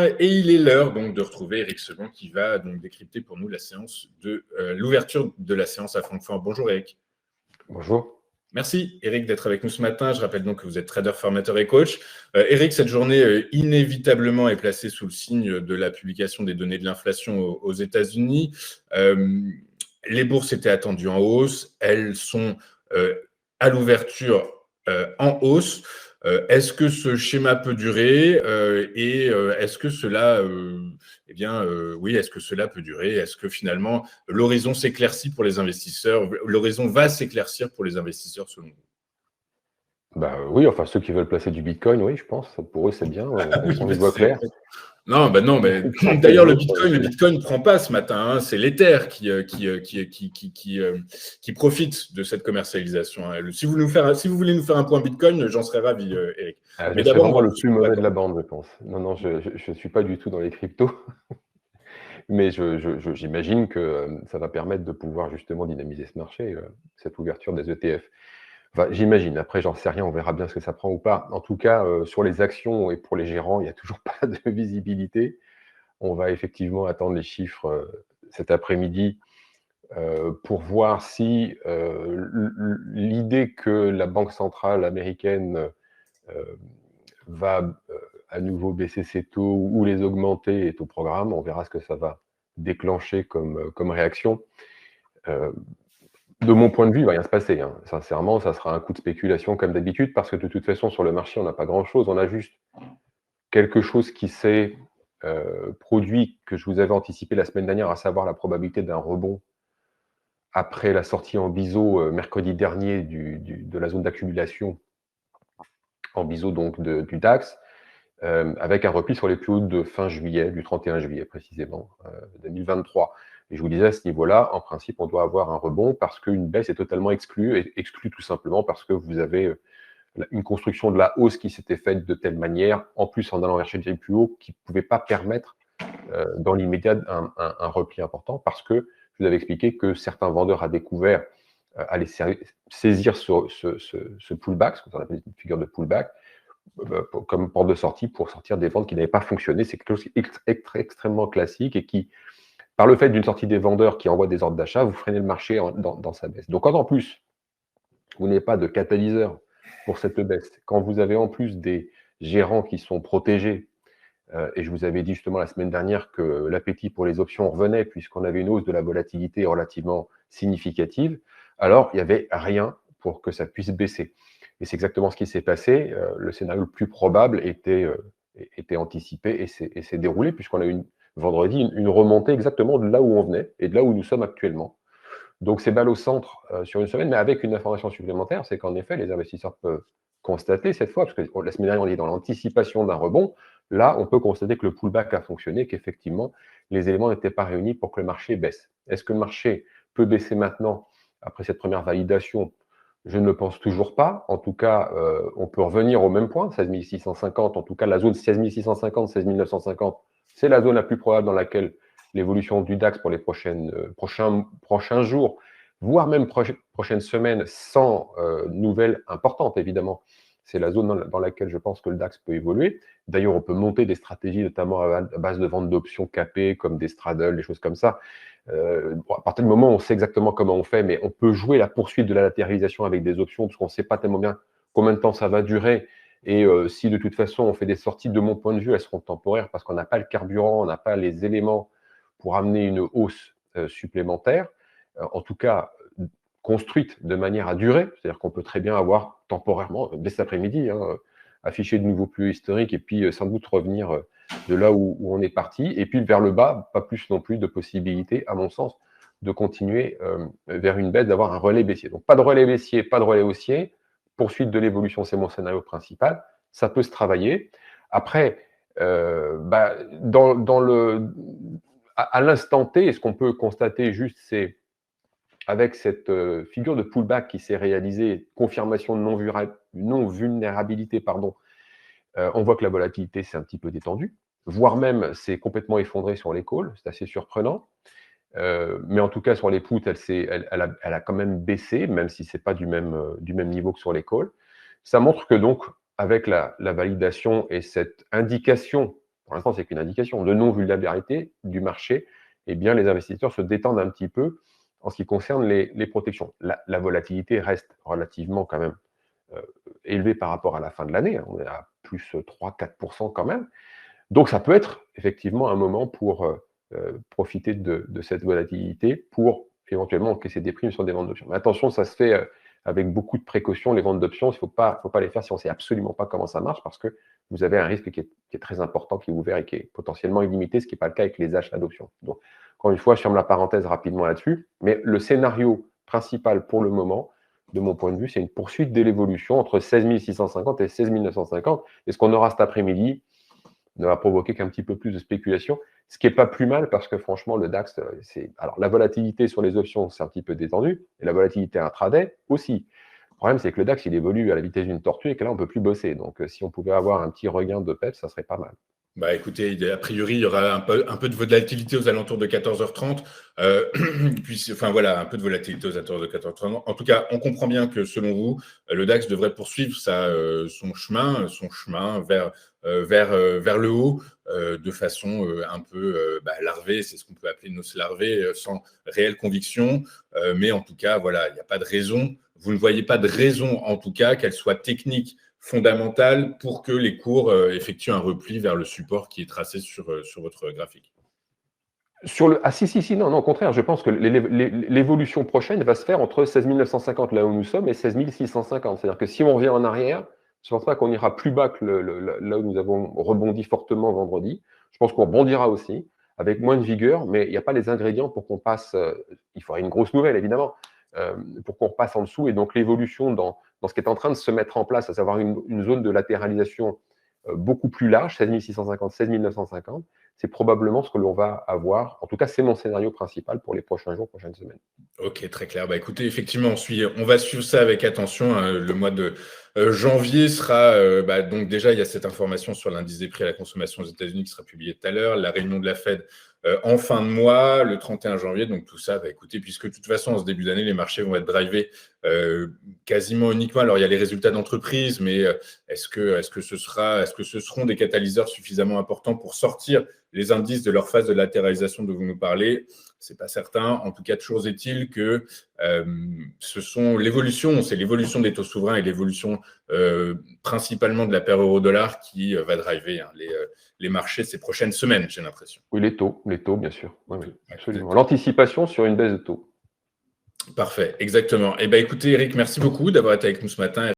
Et il est l'heure donc de retrouver Eric Segond qui va donc décrypter pour nous la séance de l'ouverture de la séance à Francfort. Bonjour Eric. Bonjour. Merci Eric d'être avec nous ce matin. Je rappelle donc que vous êtes trader, formateur et coach. Eric, cette journée inévitablement est placée sous le signe de la publication des données de l'inflation aux États-Unis. Les bourses étaient attendues en hausse. Elles sont à l'ouverture en hausse. Est-ce que ce schéma peut durer et est-ce que cela, oui, est-ce que cela peut durer? Est-ce que finalement l'horizon s'éclaircit pour les investisseurs? L'horizon va s'éclaircir pour les investisseurs selon vous? Oui, enfin ceux qui veulent placer du Bitcoin, oui, je pense. Pour eux, c'est bien. On y voit clair. Non, mais d'ailleurs, le Bitcoin ne prend pas ce matin. Hein. C'est l'Ether qui profite de cette commercialisation. Hein. Si vous voulez nous faire un point Bitcoin, j'en serais ravi, Eric. Mais d'abord, vraiment le plus mauvais de la bande, je pense. Non, je ne suis pas du tout dans les cryptos. Mais j'imagine que ça va permettre de pouvoir justement dynamiser ce marché, cette ouverture des ETF. Enfin, j'imagine. Après, j'en sais rien. On verra bien ce que ça prend ou pas. En tout cas, sur les actions et pour les gérants, il n'y a toujours pas de visibilité. On va effectivement attendre les chiffres cet après-midi pour voir si l'idée que la Banque centrale américaine va à nouveau baisser ses taux ou les augmenter est au programme. On verra ce que ça va déclencher comme réaction. De mon point de vue, il ne va rien se passer. Hein. Sincèrement, ça sera un coup de spéculation comme d'habitude, parce que de toute façon, sur le marché, on n'a pas grand-chose. On a juste quelque chose qui s'est produit, que je vous avais anticipé la semaine dernière, à savoir la probabilité d'un rebond après la sortie en biseau mercredi dernier de la zone d'accumulation en biseau donc du DAX, avec un repli sur les plus hauts de fin juillet, du 31 juillet précisément, 2023. Et je vous disais, à ce niveau-là, en principe, on doit avoir un rebond parce qu'une baisse est totalement exclue tout simplement parce que vous avez une construction de la hausse qui s'était faite de telle manière, en plus en allant chercher des plus hauts, qui ne pouvait pas permettre dans l'immédiat un repli important, parce que je vous avais expliqué que certains vendeurs à découvert allaient saisir ce pullback, ce qu'on appelle une figure de pullback, comme porte de sortie pour sortir des ventes qui n'avaient pas fonctionné. C'est quelque chose qui est extrêmement classique et qui, par le fait d'une sortie des vendeurs qui envoient des ordres d'achat, vous freinez le marché dans sa baisse. Donc quand en plus, vous n'avez pas de catalyseur pour cette baisse, quand vous avez en plus des gérants qui sont protégés, et je vous avais dit justement la semaine dernière que l'appétit pour les options revenait puisqu'on avait une hausse de la volatilité relativement significative, alors il n'y avait rien pour que ça puisse baisser. Et c'est exactement ce qui s'est passé. Le scénario le plus probable était anticipé et s'est déroulé puisqu'on a eu vendredi une remontée exactement de là où on venait et de là où nous sommes actuellement. Donc c'est balle au centre sur une semaine, mais avec une information supplémentaire, c'est qu'en effet, les investisseurs peuvent constater cette fois, parce que la semaine dernière, on est dans l'anticipation d'un rebond, là, on peut constater que le pullback a fonctionné, qu'effectivement, les éléments n'étaient pas réunis pour que le marché baisse. Est-ce que le marché peut baisser maintenant, après cette première validation? Je ne le pense toujours pas. En tout cas, on peut revenir au même point, 16 650. En tout cas, la zone 16 650, 16 950, c'est la zone la plus probable dans laquelle l'évolution du DAX pour les prochains jours, voire même prochaines semaines, sans nouvelles importantes, évidemment. C'est la zone dans laquelle je pense que le DAX peut évoluer. D'ailleurs, on peut monter des stratégies, notamment à base de vente d'options capées, comme des straddles, des choses comme ça. À partir du moment où on sait exactement comment on fait, mais on peut jouer la poursuite de la latéralisation avec des options, parce qu'on ne sait pas tellement bien combien de temps ça va durer. Et si de toute façon on fait des sorties, de mon point de vue, elles seront temporaires parce qu'on n'a pas le carburant, on n'a pas les éléments pour amener une hausse supplémentaire, en tout cas construite de manière à durer, c'est-à-dire qu'on peut très bien avoir temporairement, dès cet après-midi, afficher de nouveaux plus hauts historiques et puis sans doute revenir de là où on est parti, et puis vers le bas, pas plus non plus de possibilités, à mon sens, de continuer vers une baisse, d'avoir un relais baissier. Donc pas de relais baissier, pas de relais haussier, poursuite de l'évolution, c'est mon scénario principal, ça peut se travailler. Après, à l'instant T, ce qu'on peut constater juste, c'est avec cette figure de pullback qui s'est réalisée, confirmation de non-vulnérabilité, on voit que la volatilité s'est un petit peu détendue, voire même c'est complètement effondré sur les calls, c'est assez surprenant. Mais en tout cas, sur les puts, elle a quand même baissé, même si ce n'est pas du même niveau que sur les calls. Ça montre que donc, avec la validation et cette indication pour l'instant, c'est qu'une indication de non-vulnérabilité du marché, eh bien, les investisseurs se détendent un petit peu en ce qui concerne les protections. La volatilité reste relativement quand même élevée par rapport à la fin de l'année. On est à plus 3-4% quand même. Donc, ça peut être effectivement un moment pour profiter de cette volatilité pour éventuellement encaisser des primes sur des ventes d'options. Mais attention, ça se fait avec beaucoup de précautions, les ventes d'options. Il ne faut pas les faire si on ne sait absolument pas comment ça marche parce que vous avez un risque qui est très important, qui est ouvert et qui est potentiellement illimité, ce qui n'est pas le cas avec les achats d'options. Donc, encore une fois, je ferme la parenthèse rapidement là-dessus. Mais le scénario principal pour le moment, de mon point de vue, c'est une poursuite de l'évolution entre 16 650 et 16 950. Et ce qu'on aura cet après-midi ne va provoquer qu'un petit peu plus de spéculation, ce qui n'est pas plus mal parce que franchement, le DAX, alors la volatilité sur les options, c'est un petit peu détendu, et la volatilité intraday aussi. Le problème, c'est que le DAX, il évolue à la vitesse d'une tortue et que là, on ne peut plus bosser. Donc, si on pouvait avoir un petit regain de PEP, ça serait pas mal. Bah écoutez, a priori, il y aura un peu de volatilité aux alentours de 14h30. Puis, enfin voilà, un peu de volatilité aux alentours de 14h30. En tout cas, on comprend bien que selon vous, le DAX devrait poursuivre son chemin vers le haut de façon un peu larvée. C'est ce qu'on peut appeler une hausse larvée, sans réelle conviction. Mais en tout cas, voilà, il n'y a pas de raison. Vous ne voyez pas de raison, en tout cas, qu'elle soit technique fondamentale pour que les cours effectuent un repli vers le support qui est tracé sur votre graphique. Non, au contraire, je pense que l'évolution prochaine va se faire entre 16 950, là où nous sommes, et 16 650. C'est-à-dire que si on revient en arrière, je ne pense pas qu'on ira plus bas que là où nous avons rebondi fortement vendredi. Je pense qu'on rebondira aussi, avec moins de vigueur, mais il n'y a pas les ingrédients pour qu'on passe, il faudrait une grosse nouvelle évidemment, pour qu'on repasse en dessous. Et donc l'évolution dans ce qui est en train de se mettre en place, à savoir une zone de latéralisation beaucoup plus large, 16 650, 16 950, c'est probablement ce que l'on va avoir. En tout cas, c'est mon scénario principal pour les prochains jours, prochaines semaines. Ok, très clair. Bah, écoutez, effectivement, on va suivre ça avec attention. Le mois de janvier sera, donc déjà, il y a cette information sur l'indice des prix à la consommation aux États-Unis qui sera publiée tout à l'heure, la réunion de la Fed en fin de mois, le 31 janvier. Donc tout ça, écoutez, puisque de toute façon, en ce début d'année, les marchés vont être drivés quasiment uniquement. Alors, il y a les résultats d'entreprise, mais est-ce que ce seront des catalyseurs suffisamment importants pour sortir les indices de leur phase de latéralisation dont vous nous parlez? C'est pas certain. En tout cas, toujours est-il que c'est l'évolution des taux souverains et l'évolution principalement de la paire euro-dollar qui va driver les marchés ces prochaines semaines, j'ai l'impression. Oui, les taux, bien sûr. Oui, absolument. L'anticipation sur une baisse de taux. Parfait, exactement. Eh bien, écoutez, Eric, merci beaucoup d'avoir été avec nous ce matin.